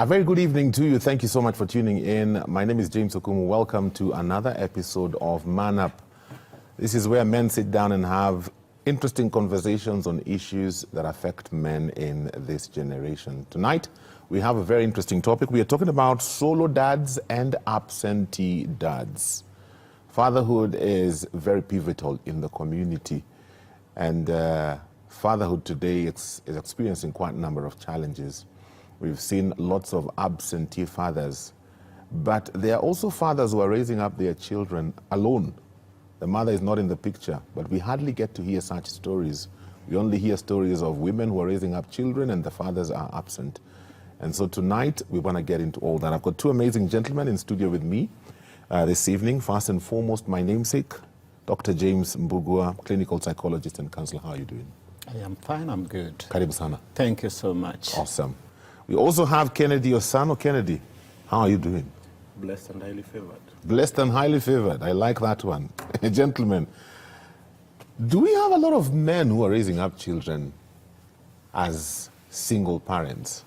A very good evening to you. Thank you so much for tuning in. My name is James Okumu. Welcome to another episode of Man Up. This is where men sit down and have interesting conversations on issues that affect men in this generation. Tonight, we have a very interesting topic. We are talking about solo dads and absentee dads. Fatherhood is very pivotal in the community, and fatherhood today is experiencing quite a number of challenges. We've seen lots of absentee fathers, but there are also fathers who are raising up their children alone. The mother is not in the picture, but we hardly get to hear such stories. We only hear stories of women who are raising up children and the fathers are absent. And so tonight, we want to get into all that. I've got two amazing gentlemen in studio with me this evening. First and foremost, my namesake, Dr. James Mbugua, clinical psychologist and counselor. How are you doing? I am fine, I'm good. Karibu sana. Thank you so much. Awesome. We also have Kennedy Osano. Kennedy, how are you doing? Blessed and highly favored. Blessed and highly favored. I like that one. Gentlemen, do we have a lot of men who are raising up children as single parents?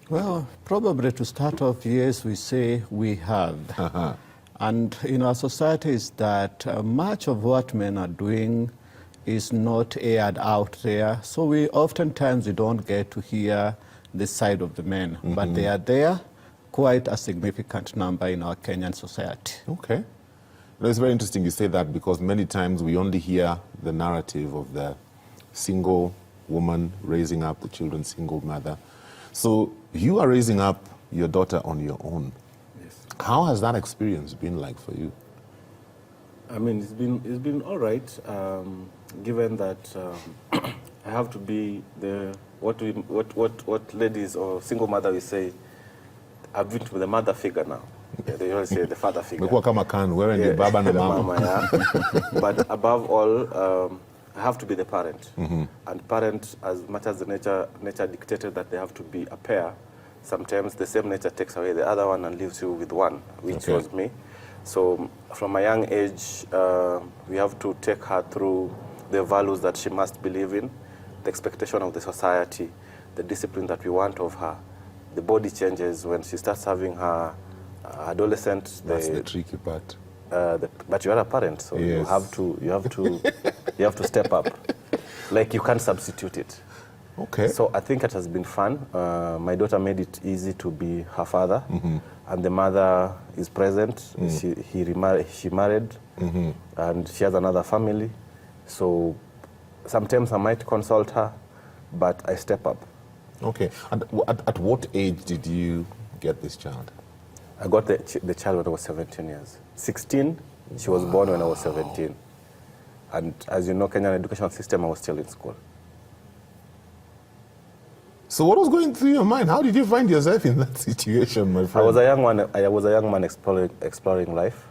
Well, probably to start off, yes, we say we have. And in our society is that much of what men are doing is not aired out there. So we oftentimes we don't get to hear the side of the men, but they are there, quite a significant number in our Kenyan society. Okay. No, it's very interesting you say that, because many times we only hear the narrative of the single woman raising up the children, single mother. So you are raising up your daughter on your own. Yes. How has that experience been like for you? I mean, it's been all right, given that I have to be what ladies or single mother will say, I've been to the mother figure now. Yeah, they always say the father figure. The baba and the mama. Yeah. But above all, I have to be the parent. And parent, as much as the nature dictated that they have to be a pair, sometimes the same nature takes away the other one and leaves you with one, which was me. So from a young age, we have to take her through the values that she must believe in, the expectation of the society, the discipline that we want of her. The body changes when she starts having her adolescent. That's the tricky part. But you are a parent, so yes. you have to step up. Like, you can't substitute it. Okay. So I think it has been fun. My daughter made it easy to be her father, and the mother is present. She married, and she has another family. So sometimes I might consult her, but I step up. Okay. And at what age did you get this child? I got the child when I was 17 years. 16, she was born when I was 17. And as you know, Kenyan education system, I was still in school. So what was going through your mind? How did you find yourself in that situation, my friend? I was a young man exploring life.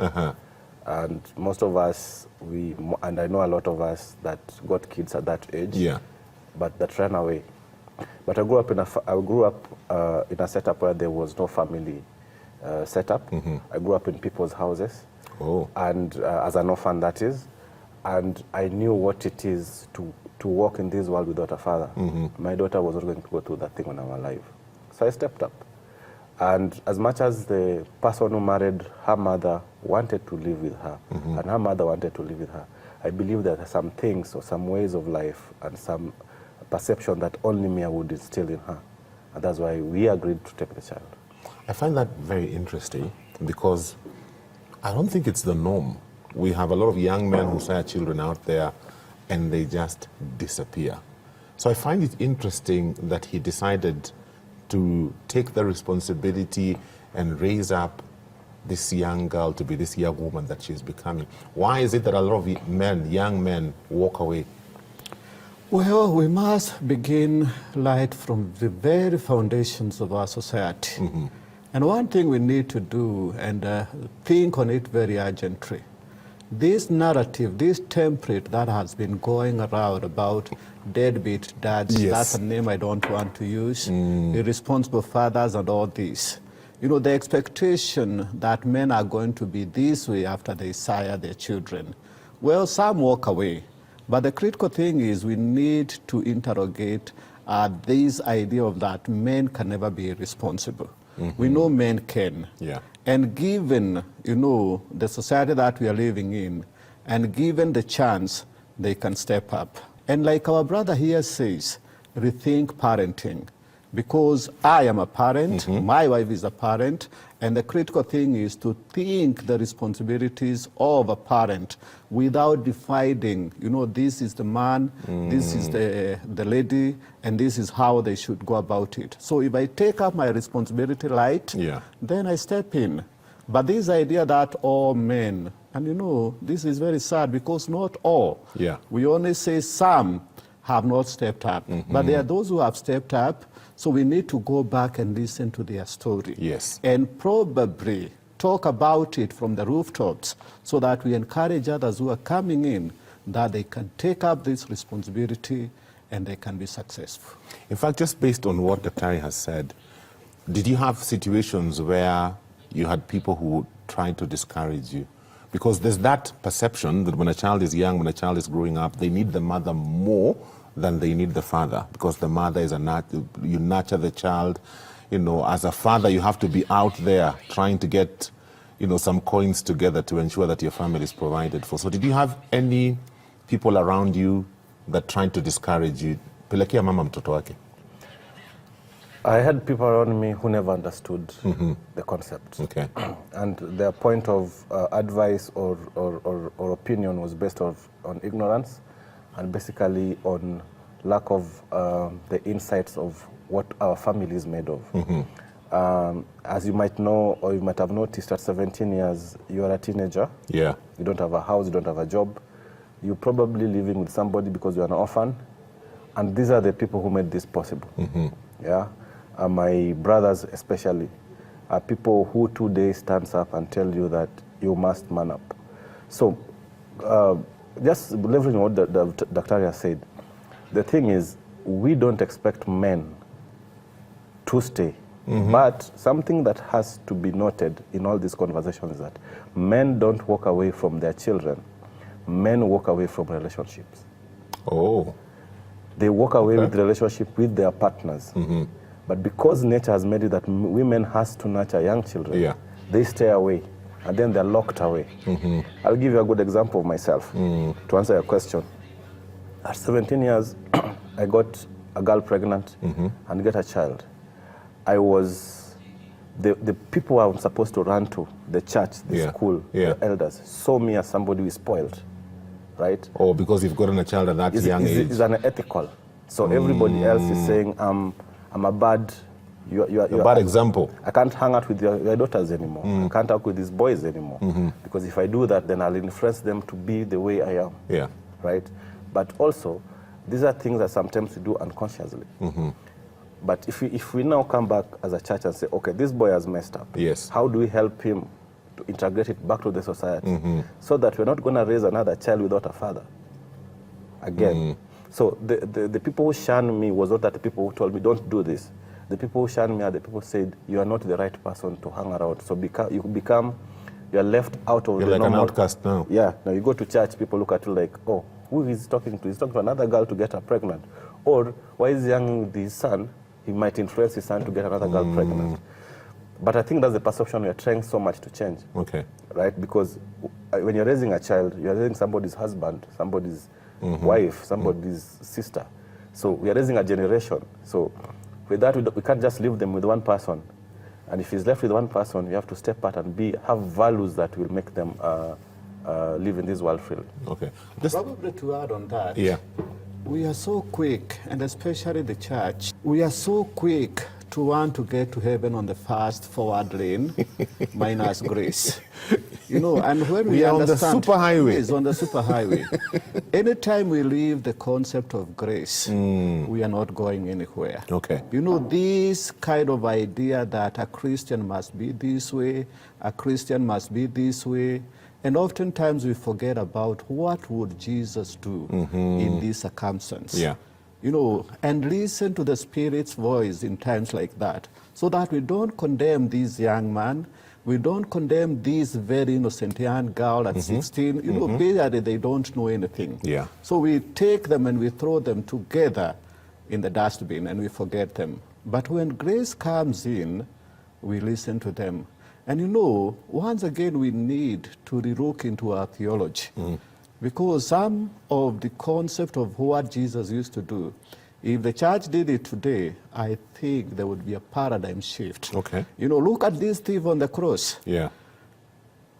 And most of us, and I know a lot of us that got kids at that age, but that ran away. But I grew up in a setup where there was no family setup. I grew up in people's houses, and as an orphan, that is. And I knew what it is to walk in this world without a father. My daughter was not going to go through that thing when I'm alive. So I stepped up. And as much as the person who married her mother wanted to live with her, and her mother wanted to live with her, I believe there are some things or some ways of life and some perception that only me would instill in her. And that's why we agreed to take the child. I find that very interesting, because I don't think it's the norm. We have a lot of young men who sire children out there and they just disappear. So I find it interesting that he decided to take the responsibility and raise up this young girl to be this young woman that she's becoming. Why is it that a lot of men, young men, walk away? Well, we must begin right from the very foundations of our society. And one thing we need to do, and think on it very urgently, this narrative, this template that has been going around about deadbeat dads, that's a name I don't want to use, irresponsible fathers and all this. You know, the expectation that men are going to be this way after they sire their children. Well, some walk away. But the critical thing is we need to interrogate this idea of that men can never be responsible. We know men can. Yeah. And given, the society that we are living in, and given the chance, they can step up. And like our brother here says, rethink parenting. Because I am a parent, my wife is a parent, and the critical thing is to think the responsibilities of a parent without dividing, this is the man, this is the lady, and this is how they should go about it. So if I take up my responsibility light, then I step in. But this idea that all men, and this is very sad because not all. Yeah. We only say some have not stepped up, but there are those who have stepped up. So we need to go back and listen to their story. Yes. And probably talk about it from the rooftops so that we encourage others who are coming in that they can take up this responsibility and they can be successful. In fact, just based on what Daktari has said, did you have situations where you had people who tried to discourage you? Because there's that perception that when a child is young, when a child is growing up, they need the mother more than they need the father, because the mother is you nurture the child. As a father, you have to be out there trying to get, some coins together to ensure that your family is provided for. So did you have any people around you that tried to discourage you? Pelekea mama mtoto wake. I had people around me who never understood the concept. Okay. And their point of advice or opinion was based on ignorance, and basically on lack of the insights of what our family is made of. As you might know, or you might have noticed, at 17 years, you are a teenager. Yeah. You don't have a house, you don't have a job. You're probably living with somebody because you're an orphan. And these are the people who made this possible. Yeah. My brothers especially are people who today stands up and tell you that you must man up. So, just leveraging what the Daktari said, the thing is, we don't expect men to stay. But something that has to be noted in all these conversations is that men don't walk away from their children. Men walk away from relationships. Oh. They walk away with relationship with their partners. But because nature has made it that women has to nurture young children, they stay away. And then they're locked away. I'll give you a good example of myself to answer your question. At 17 years, I got a girl pregnant and get a child. I was, the people I was supposed to run to, the church, the school, the elders, saw me as somebody who is spoiled, right? Oh, because you've gotten a child at that young age. It's unethical. So everybody else is saying, I'm a bad... You're a bad example. I can't hang out with your daughters anymore. I can't talk with these boys anymore. Because if I do that, then I'll influence them to be the way I am. Yeah. Right? But also, these are things that sometimes we do unconsciously. But if we now come back as a church and say, okay, this boy has messed up. Yes. How do we help him to integrate it back to the society? So that we're not going to raise another child without a father. Again. So the people who shunned me was not that the people who told me, don't do this. The people who shunned me are the people who said, you are not the right person to hang around. So you're left out of the normal. You're like an outcast now. Yeah. Now you go to church, people look at you like, oh, who is he talking to? He's talking to another girl to get her pregnant. Or why is he young with his son? He might influence his son to get another girl pregnant. But I think that's the perception we are trying so much to change. Okay. Right? Because when you're raising a child, you're raising somebody's husband, somebody's wife, somebody's sister. So we are raising a generation. So with that, we can't just leave them with one person. And if he's left with one person, you have to step out and have values that will make them live in this world freely. Okay. Probably to add on that, we are so quick, and especially the church, we are so quick to want to get to heaven on the fast forward lane, minus grace. And when we are understand, on the superhighway. Yes, on the superhighway. Anytime we leave the concept of grace, we are not going anywhere. Okay. This kind of idea that a Christian must be this way, a Christian must be this way, and oftentimes we forget about what would Jesus do in this circumstance. Yeah. And listen to the Spirit's voice in times like that, so that we don't condemn this young man, we don't condemn this very innocent young girl at 16. Basically they don't know anything. Yeah. So we take them and we throw them together in the dustbin and we forget them. But when grace comes in, we listen to them. And you know, once again, we need to relook into our theology. Because some of the concept of what Jesus used to do, if the church did it today, I think there would be a paradigm shift. Okay. You know, look at this thief on the cross. Yeah.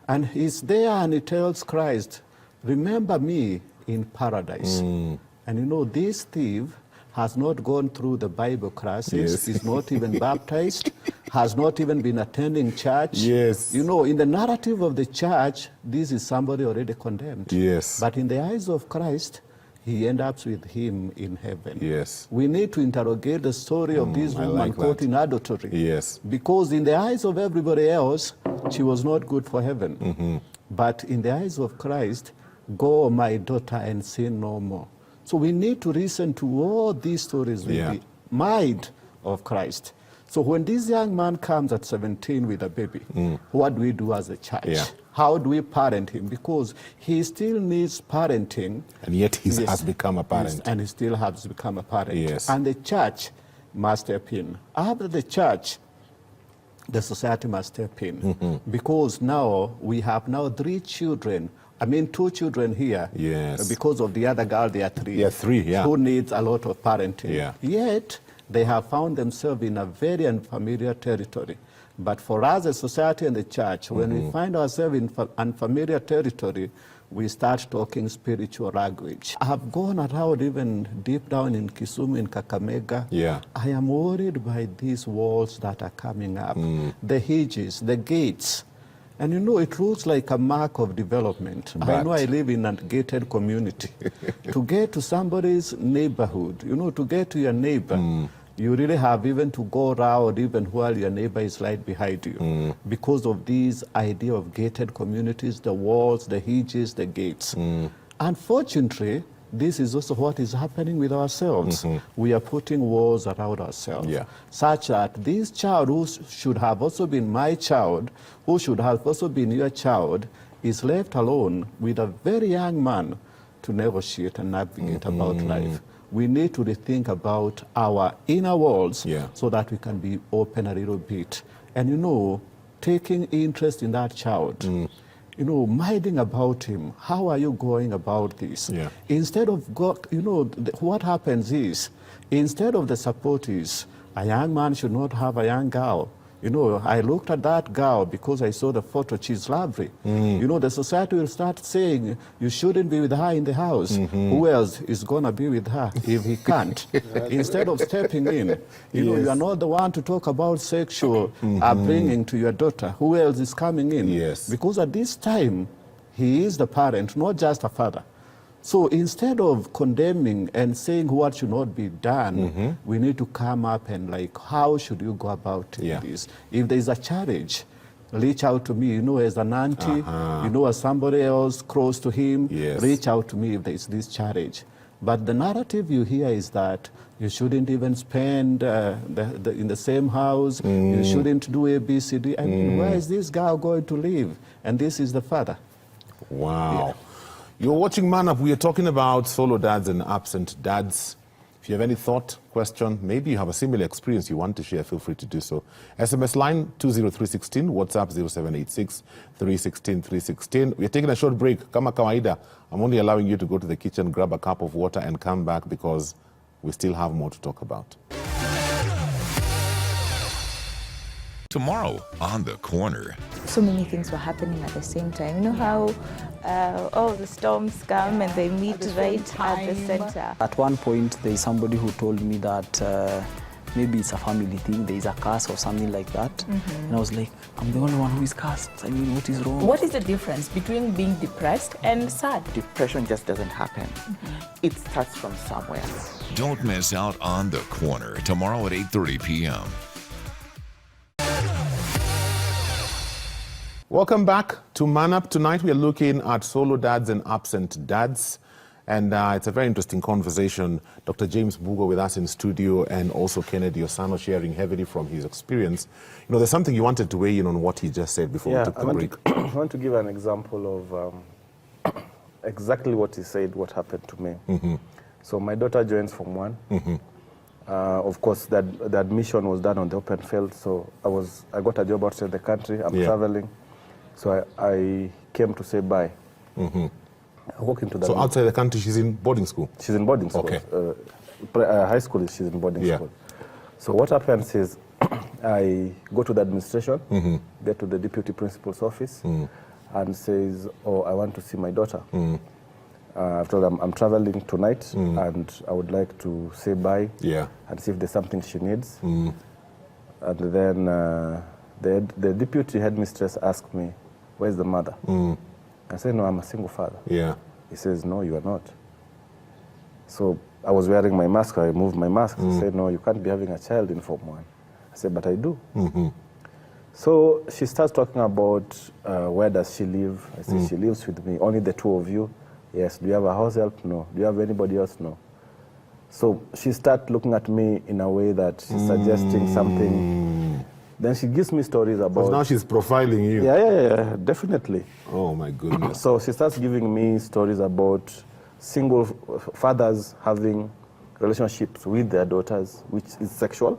And he's there and he tells Christ, remember me in paradise. And you know, this thief has not gone through the Bible classes, is not even baptized, has not even been attending church. Yes. You know, in the narrative of the church, this is somebody already condemned. Yes. But in the eyes of Christ, he ends up with him in heaven. Yes. We need to interrogate the story of this woman caught in adultery. Yes. Because in the eyes of everybody else, she was not good for heaven. But in the eyes of Christ, go, my daughter, and sin no more. So we need to listen to all these stories with the mind of Christ. So when this young man comes at 17 with a baby, what do we do as a church? How do we parent him? Because he still needs parenting. And yet he has become a parent. And he still has become a parent. Yes. And the church must step in. After the church, the society must step in. Because now we have now 3 children. I mean, 2 children here. Yes. Because of the other girl, there are 3. Yeah, 3, yeah. Who needs a lot of parenting. Yeah. Yet, they have found themselves in a very unfamiliar territory. But for us, as society and the church, when we find ourselves in unfamiliar territory, we start talking spiritual language. I have gone around even deep down in Kisumu, in Kakamega. Yeah. I am worried by these walls that are coming up, the hedges, the gates. And you know, it looks like a mark of development. I know I live in a gated community. To get to somebody's neighborhood, you know, to get to your neighbor, you really have even to go around even while your neighbor is right behind you. Because of these idea of gated communities, the walls, the hedges, the gates. Unfortunately, this is also what is happening with ourselves. We are putting walls around ourselves, such that this child who should have also been my child, who should have also been your child, is left alone with a very young man to negotiate and navigate about life. We need to rethink about our inner walls so that we can be open a little bit. And you know, taking interest in that child, you know, minding about him. How are you going about this? Instead of, you know, what happens is, instead of the support is, a young man should not have a young girl. You know, I looked at that girl because I saw the photo, she's lovely. You know, the society will start saying, you shouldn't be with her in the house. Who else is going to be with her if he can't? Instead of stepping in, you know, you are not the one to talk about sexual upbringing to your daughter. Who else is coming in? Because at this time, he is the parent, not just a father. So instead of condemning and saying what should not be done, we need to come up and like, how should you go about this? If there is a challenge, reach out to me, you know, as an auntie, you know, as somebody else close to him, reach out to me if there is this challenge. But the narrative you hear is that you shouldn't even spend in the same house, you shouldn't do A, B, C, D. I mean, where is this girl going to live? And this is the father. Wow. You're watching Man Up. We are talking about solo dads and absent dads. If you have any thought, question, maybe you have a similar experience you want to share, feel free to do so. SMS line 20316, WhatsApp 0786 316 316. We're taking a short break. Kama kawaida, I'm only allowing you to go to the kitchen, grab a cup of water and come back because we still have more to talk about. Tomorrow on The Corner. So many things were happening at the same time. You know how all the storms come and they meet right at the center. At one point, there is somebody who told me that maybe it's a family thing, there is a curse or something like that. And I was like, I'm the only one who is cursed. I mean, what is wrong? What is the difference between being depressed and sad? Depression just doesn't happen. It starts from somewhere. Don't miss out on The Corner tomorrow at 8:30 p.m. Welcome back to Man Up. Tonight we are looking at solo dads and absent dads. And it's a very interesting conversation. Dr. James Bugo with us in studio and also Kennedy Osano sharing heavily from his experience. You know, there's something you wanted to weigh in on what he just said before we took the break. I want to give an example of exactly what he said, what happened to me. So my daughter joins Form 1. Of course, the admission was done on the open field, so I got a job outside the country. I'm traveling, so I came to say bye. I walk into the. So outside the country, she's in boarding school. She's in boarding school. Okay. High school, she's in boarding school. So what happens is, I go to the administration, get to the deputy principal's office, and says, "Oh, I want to see my daughter." I've told them I'm traveling tonight, and I would like to say bye and see if there's something she needs. And then the deputy headmistress asked me, "Where's the mother?" I said, "No, I'm a single father." He says, "No, you are not." So I was wearing my mask. I removed my mask. He said, "No, you can't be having a child in Form 1. I said, "But I do." So she starts talking about where does she live. I said, "She lives with me. Only the two of you." "Yes." "Do you have a house help?" "No." "Do you have anybody else?" "No." So she starts looking at me in a way that she's suggesting something. Then she gives me stories about... Because now she's profiling you. Yeah, definitely. Oh, my goodness. So she starts giving me stories about single fathers having relationships with their daughters, which is sexual.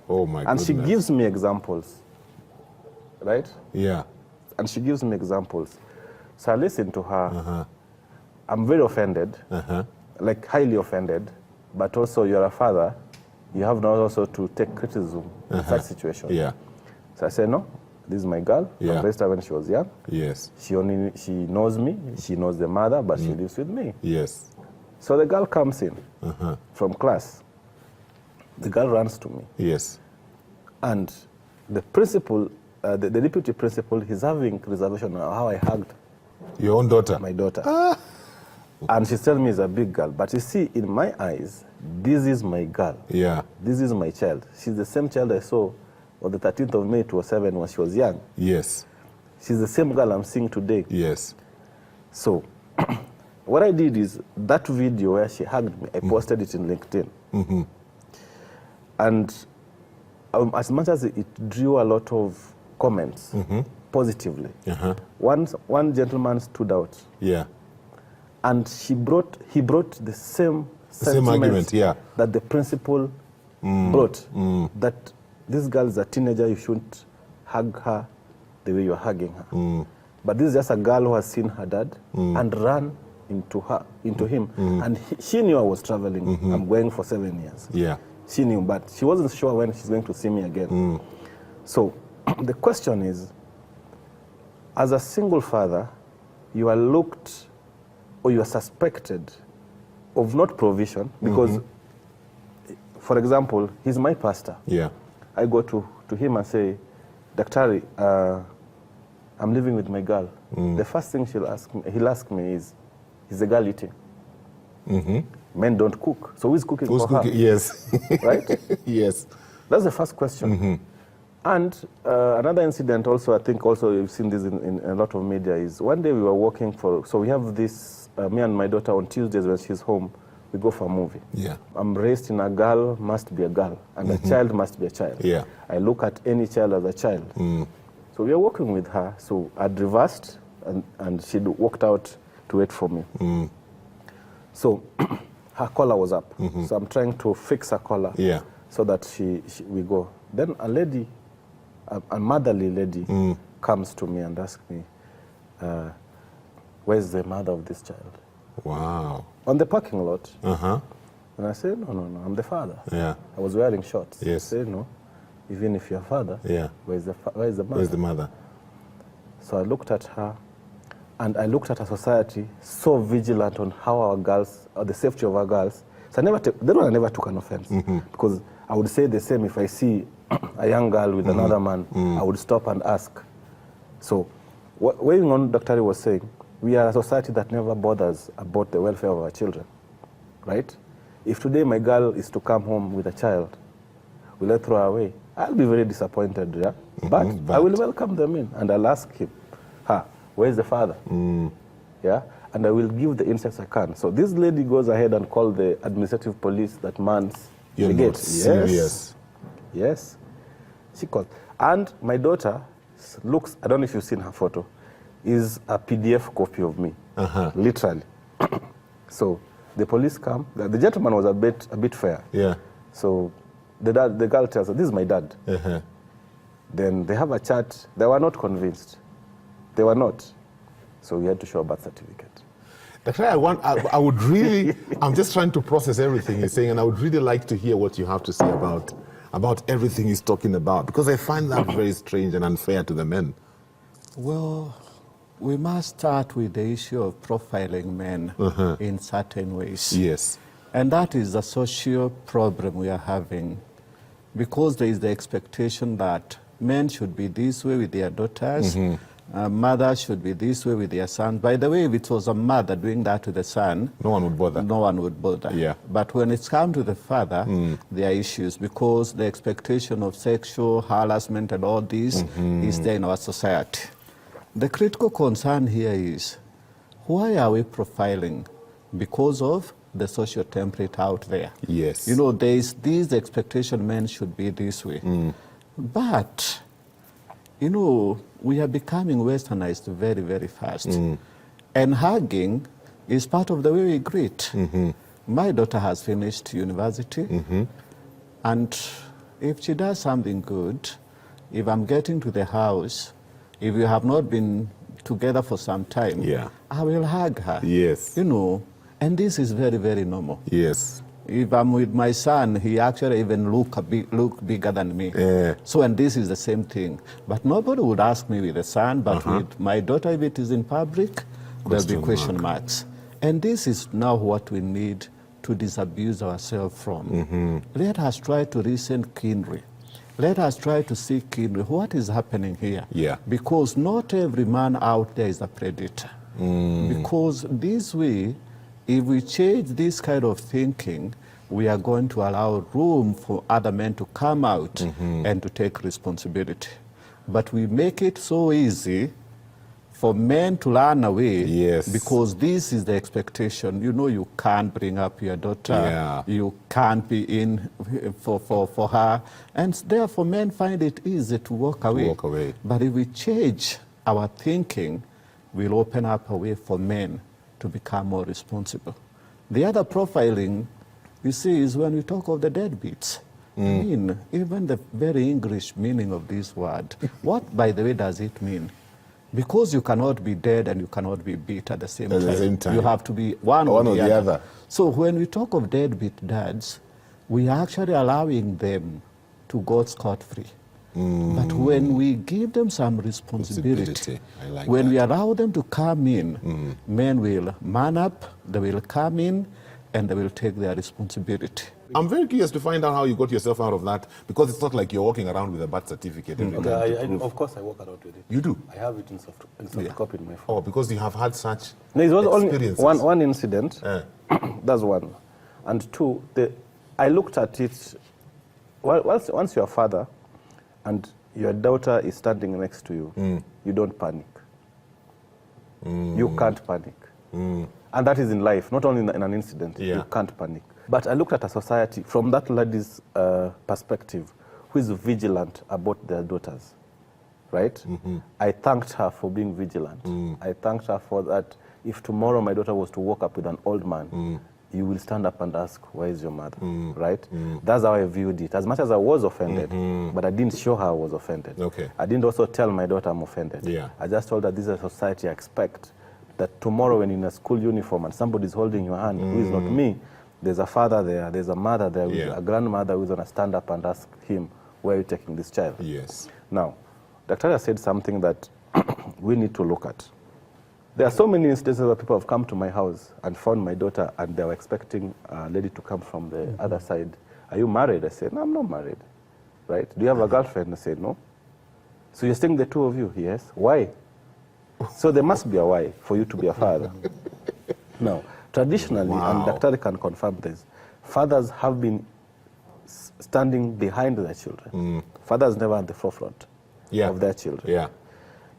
Oh, my goodness. And she gives me examples, right? Yeah. And she gives me examples. So I listen to her. I'm very offended, like highly offended, but also you're a father. You have now also to take criticism in such situation. So I say, "No, this is my girl. I raised her when she was young. She knows me. She knows the mother, but she lives with me." So the girl comes in from class. The girl runs to me. And the principal, the deputy principal, he's having reservation on how I hugged your own daughter. My daughter. And she's telling me it's a big girl. But you see, in my eyes, this is my girl. This is my child. She's the same child I saw on the 13th of May 2007 when she was young. She's the same girl I'm seeing today. So what I did is that video where she hugged me, I posted it in LinkedIn. And as much as it drew a lot of comments positively, one gentleman stood out. And he brought the same argument that the principal brought, that this girl is a teenager, you shouldn't hug her the way you're hugging her. But this is just a girl who has seen her dad and ran into him. And she knew I was traveling. I'm going for 7 years. She knew, but she wasn't sure when she's going to see me again. So the question is, as a single father, you are looked or you are suspected of not provision because, for example, he's my pastor. I go to him and say, "Daktari, I'm living with my girl." The first thing he'll ask me is the girl eating? Men don't cook. So who's cooking for her? Right? That's the first question. And another incident also, I think also you've seen this in a lot of media, is one day we were walking so we have this, me and my daughter on Tuesdays when she's home, we go for a movie. I'm raised in a girl must be a girl, and a child must be a child. I look at any child as a child. So we are walking with her, so I'd reversed, and she'd walked out to wait for me. So her collar was up, so I'm trying to fix her collar so that we go. Then a lady, a motherly lady, comes to me and asks me, "Where's the mother of this child?" Wow. On the parking lot. And I said, no, I'm the father. I was wearing shorts. I said, "No, even if you're father, where's the mother?" Where's the mother? So I looked at her, and I looked at a society so vigilant on how our girls, or the safety of our girls. So I never took an offense, because I would say the same if I see a young girl with another man. I would stop and ask. So, what Dr. was saying, we are a society that never bothers about the welfare of our children, right? If today my girl is to come home with a child, will I throw her away? I'll be very disappointed, but I will welcome them in, and I'll ask her, "Where's the father?" And I will give the insights I can. So this lady goes ahead and calls the administrative police that mans the gate. Serious. Yes. She called. And my daughter looks, I don't know if you've seen her photo, is a PDF copy of me, literally. So the police come. The gentleman was a bit fair. So the girl tells her, this is my dad. Then they have a chat. They were not convinced. They were not. So we had to show a birth certificate. Dr. I would really, I'm just trying to process everything he's saying, and I would really like to hear what you have to say about everything he's talking about, because I find that very strange and unfair to the men. Well, we must start with the issue of profiling men in certain ways. Yes. And that is a social problem we are having, because there is the expectation that men should be this way with their daughters, mothers should be this way with their sons. By the way, if it was a mother doing that to the son, no one would bother. No one would bother. Yeah. But when it's come to the father, there are issues, because the expectation of sexual harassment and all this is there in our society. The critical concern here is, why are we profiling? Because of the social template out there. Yes. You know, there is this expectation men should be this way. But, you know, we are becoming westernized very, very fast. And hugging is part of the way we greet. My daughter has finished university. And if she does something good, if I'm getting to the house, if we have not been together for some time, I will hug her. Yes. You know, and this is very, very normal. Yes. If I'm with my son, he actually even look bigger than me. So, and this is the same thing. But nobody would ask me with the son, but with my daughter, if it is in public, there'll be question marks. And this is now what we need to disabuse ourselves from. Let us try to listen keenly. Let us try to see keenly what is happening here. Because not every man out there is a predator. Because this way, if we change this kind of thinking, we are going to allow room for other men to come out and to take responsibility. But we make it so easy for men to run away because this is the expectation. You know, you can't bring up your daughter. You can't be in for her. And therefore, men find it easy to walk away. But if we change our thinking, we'll open up a way for men to become more responsible. The other profiling, you see, is when we talk of the deadbeats. I mean, even the very English meaning of this word, what, by the way, does it mean? Because you cannot be dead and you cannot be beat at the same time. You have to be one or the other. So when we talk of deadbeat dads, we are actually allowing them to go scot-free. But when we give them some responsibility, when we allow them to come in, men will man up, they will come in, and they will take their responsibility. I'm very curious to find out how you got yourself out of that, because it's not like you're walking around with a birth certificate. Of course, I walk around with it. You do? I have it in soft copy in my phone. Oh, because you have had such it was experiences. Only one incident. That's one. And two, I looked at it, once you're a father and your daughter is standing next to you, you don't panic. You can't panic. And that is in life, not only in an incident. You can't panic. But I looked at a society from that lady's perspective, who is vigilant about their daughters, right? I thanked her for being vigilant. I thanked her for that. If tomorrow my daughter was to walk up with an old man, you will stand up and ask, where is your mother, right? That's how I viewed it. As much as I was offended, but I didn't show her I was offended. I didn't also tell my daughter I'm offended. I just told her this is a society I expect, that tomorrow when you're in a school uniform and somebody's holding your hand, who is not me, there's a father there, there's a mother there, a grandmother who's going to stand up and ask him, where are you taking this child? Now, Dr. said something that we need to look at. There are so many instances where people have come to my house and found my daughter, and they were expecting a lady to come from the other side. Are you married? I said, no, I'm not married. Right? Do you have a girlfriend? I said, no. So you're staying the two of you? Yes. Why? So there must be a why for you to be a father. Now, traditionally, and Dr. can confirm this, fathers have been standing behind their children. Fathers never at the forefront of their children.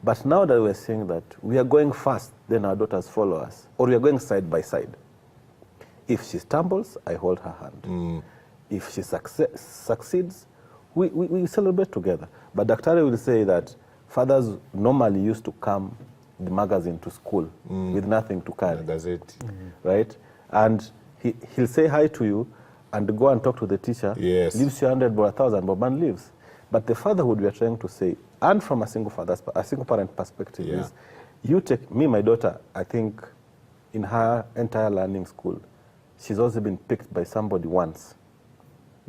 But now that we're saying that we are going fast, then our daughters follow us, or we are going side by side. If she stumbles, I hold her hand. If she succeeds, we celebrate together. But Dr. will say that fathers normally used to come the magazine to school with nothing to carry. That's it. Right? And he'll say hi to you, and go and talk to the teacher, Yes. leaves you 100 bob, 1,000 bob, and leaves. But the fatherhood we are trying to say, and from a single parent perspective, Yeah. is you take me, my daughter. I think in her entire learning school, she's also been picked by somebody once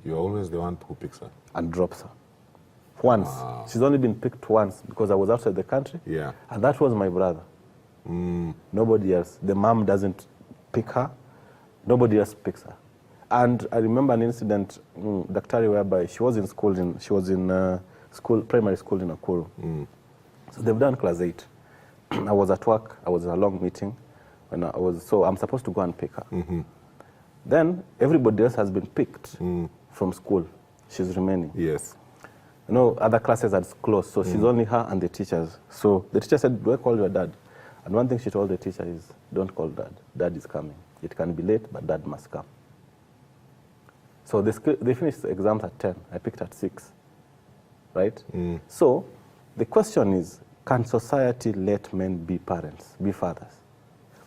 You're always the one who picks her. and drops her. Once. Wow. She's only been picked once because I was outside the country. Yeah. And that was my brother. Nobody else. The mom doesn't pick her. Nobody else picks her. And I remember an incident, Daktari, whereby she was in school, primary school in Nakuru. So they've done class 8. I was at work. I was in a long meeting. So I'm supposed to go and pick her. Then everybody else has been picked from school. She's remaining. Yes. You know, other classes are closed, so she's only her and the teachers. So the teacher said, do I call your dad? And one thing she told the teacher is, don't call dad. Dad is coming. It can be late, but dad must come. So they finished the exams at 10. I picked at 6. Right? So the question is, can society let men be parents, be fathers,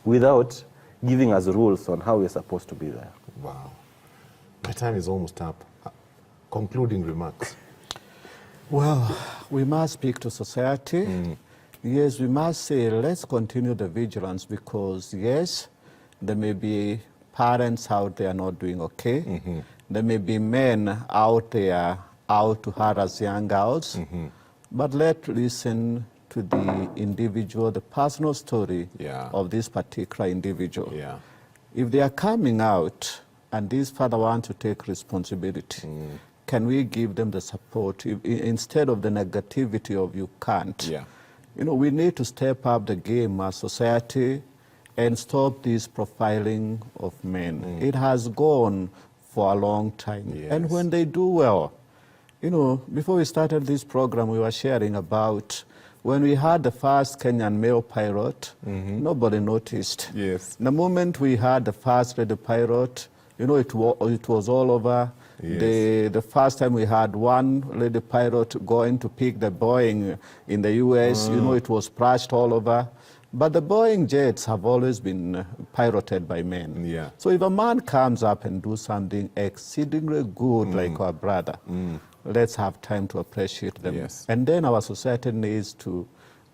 without giving us rules on how we're supposed to be there? Wow. My time is almost up. Concluding remarks. Well, we must speak to society. Yes, we must say, let's continue the vigilance because, yes, there may be parents out there not doing okay. There may be men out there out to harass young girls. But let's listen to the individual, the personal story of this particular individual. Yeah. If they are coming out and this father wants to take responsibility, can we give them the support instead of the negativity of you can't? Yeah. You know, we need to step up the game as society and stop this profiling of men. It has gone for a long time. Yes. And when they do well, you know, before we started this program, we were sharing about when we had the first Kenyan male pilot, nobody noticed. Yes. The moment we had the first lady pilot, you know, it was all over. Yes. The first time we had one lady pilot going to pick the Boeing in the US, you know, it was splashed all over. But the Boeing jets have always been piloted by men. Yeah. So if a man comes up and do something exceedingly good like our brother, let's have time to appreciate them. Yes. And then our society needs to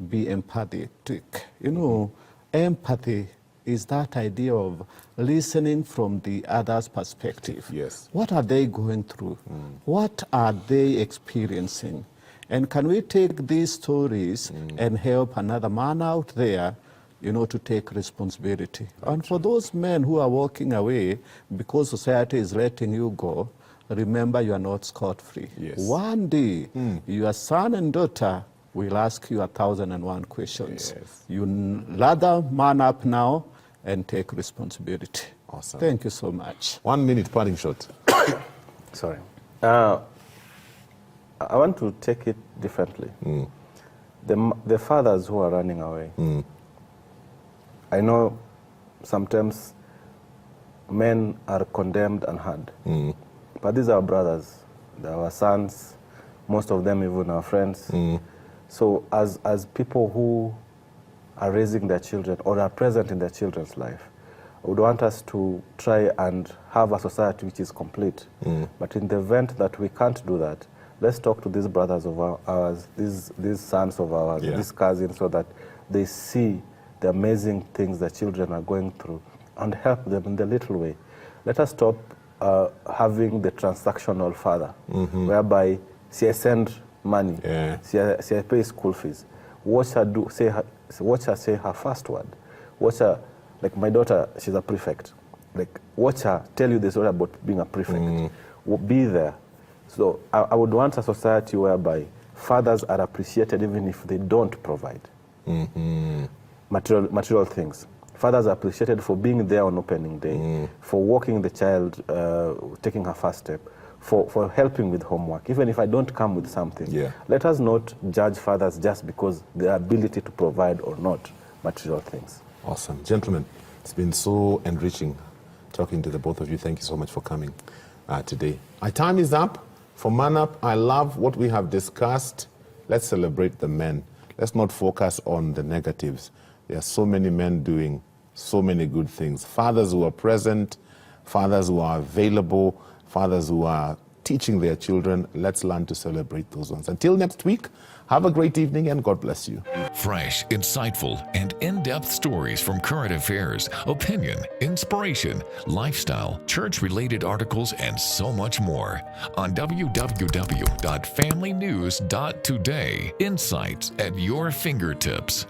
be empathetic. You know, empathy is that idea of listening from the other's perspective. Yes. What are they going through? What are they experiencing? And can we take these stories and help another man out there, you know, to take responsibility? And for those men who are walking away because society is letting you go, remember you are not scot-free. Yes. One day, your son and daughter will ask you 1,001 questions. Yes. You lather man up now and take responsibility. Awesome. Thank you so much. 1 minute parting shot. Sorry. I want to take it differently. The fathers who are running away, I know sometimes men are condemned and hard, but these are our brothers. They're our sons, most of them even our friends. So as people who are raising their children or are present in their children's life, I would want us to try and have a society which is complete. But in the event that we can't do that, let's talk to these brothers of ours, these sons of ours, these cousins, so that they see the amazing things that children are going through and help them in the little way. Let us stop having the transactional father, whereby I send money, I pay school fees. Watch her say her first word. Watch her, like my daughter, she's a prefect. Like, watch her tell you the story about being a prefect. Be there. So I would want a society whereby fathers are appreciated even if they don't provide material things. Fathers are appreciated for being there on opening day, for walking the child, taking her first step, for helping with homework, even if I don't come with something. Let us not judge fathers just because their ability to provide or not material things. Awesome. Gentlemen, it's been so enriching talking to the both of you. Thank you so much for coming today. Our time is up. For Man Up, I love what we have discussed. Let's celebrate the men. Let's not focus on the negatives. There are so many men doing so many good things. Fathers who are present, fathers who are available, fathers who are teaching their children. Let's learn to celebrate those ones. Until next week, have a great evening and God bless you. Fresh, insightful, and in-depth stories from current affairs, opinion, inspiration, lifestyle, church-related articles, and so much more on www.familynews.today. Insights at your fingertips.